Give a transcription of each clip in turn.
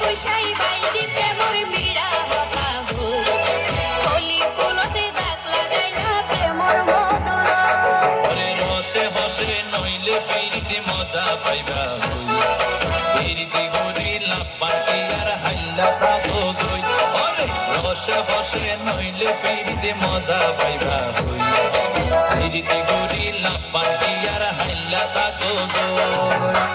পুষাই বাইদি প্রেমর মিড়া হতা ভুল হলি ফুলতে দাগ লাগাইলা প্রেমর মধুর ওরে রসে হসে নইলে ফিরিতে মজা পাইবা হই ফিরিতে গরি লাপাটি আর হাইলা প্রাগো গই ওরে রসে হসে নইলে ফিরিতে মজা পাইবা হই ফিরিতে গরি লাপাটি আর হাইলা প্রাগো গই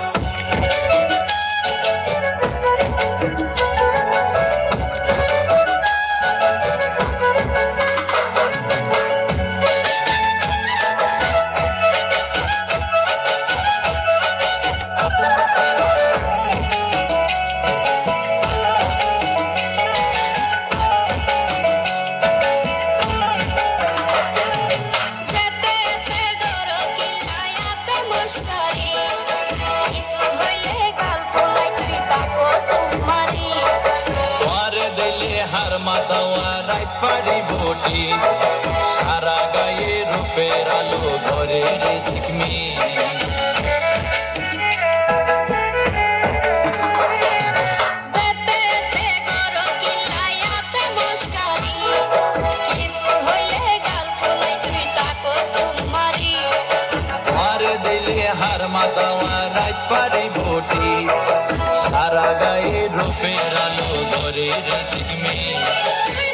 হার মাতাওয়া রাইত পারি বটি সারা গায়ে রূপের আলো ঘরের ঝিকমি হার মাতাওয়া রাইত পারি বটি সারা গায়ে রূপের আলো ঘরের ঝিকমি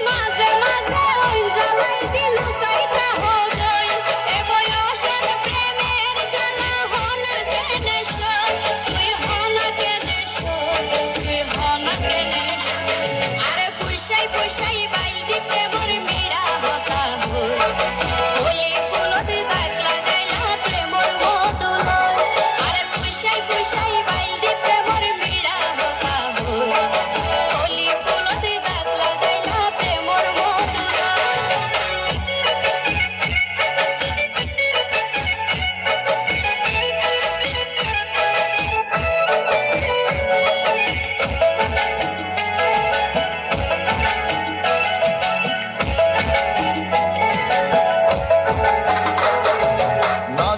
মাঝে মাঝে ওই জ্বালাই দিল কাইটা হো গই এ বয়সের প্রেমের জ্বালা হনা কেনে তুই হনা কেনে তুই হনা কেনে আরে পুষাই পুষাই বাইদি প্রেমর মিড়া হতা ভুল হলি ফুলতে দাগ লাগাইলা প্রেমর মধুর আরে পুষাই পুষাই বাইদি প্রেমর মিড়া হতা ভুল হলি ফুলতে দাগ লাগাইলা প্রেমর মধুর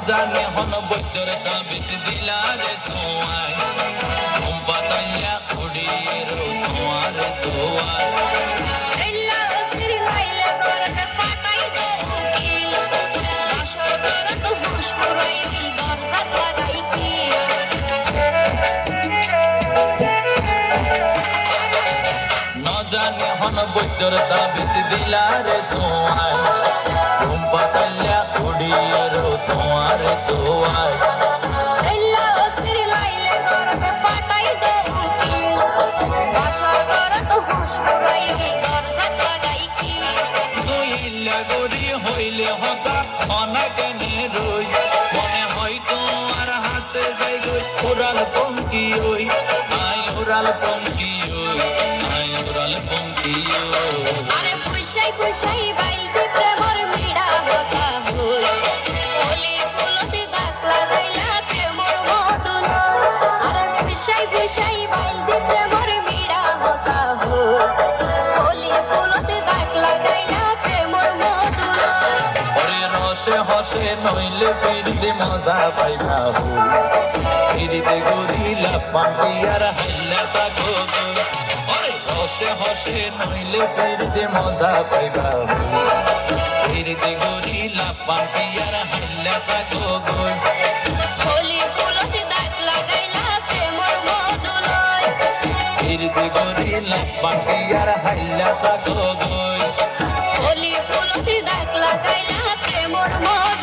জানে হন বৈদ্যর তাবিজ দিলারে সোয়াই পাতাইয়া উড়িয়ে রো তোমার দোয়ার এল্লা অস্থির লাইলে করতে পাটাই দে উকিল বাসর করত হুশ ফুরাই দরজা লাগাই কি ন জানে হন বৈদ্যর তাবিজ দিলারে সোয়াই পাতাইয়া উড়িয়ে রো তোমার দোয়ার এল্লা অস্থির লাইলে করতে পাটাই দে উকিল বাসর করত হুশ ফুরাই দরজা লাগাই কি দুই লাগরি হইলে হতা অনাকেনে রই মনে হয়তো আর হাসে যাই গই উড়াল পঙ্কি ওই আই উড়াল পঙ্কি ওই আই উড়াল পঙ্কি ওই আরে পুষাই পুষাই বাইদি প্রেমর মিড়া হতা ভুল হলি ফুলতে দাগ লাগাইলা প্রেমর মধুর আরে পুষাই পুষাই বাইদি প্রেমর মিড়া হতা ভুল হলি ফুলতে দাগ লাগাইলা প্রেমর মধুর ওরে রসে হসে নইলে ফিরিতে মজা পাইবা ভুল ফিরিতে গরিলা পান্তি আর হাইলা তাকো গই ওরে রসে হসে নইলে ফিরিতে মজা পাইবা ভুল ফিরিতে গরিলা পান্তি আর হাইলা তাকো গই হলি ফুলতে দাগ লাগাইলা প্রেমর মধুর ফিরিতে গরিলা পান্তি আর হাইলা তাকো গই হলি ফুলতে দাগ লাগাইলা প্রেমর মধুর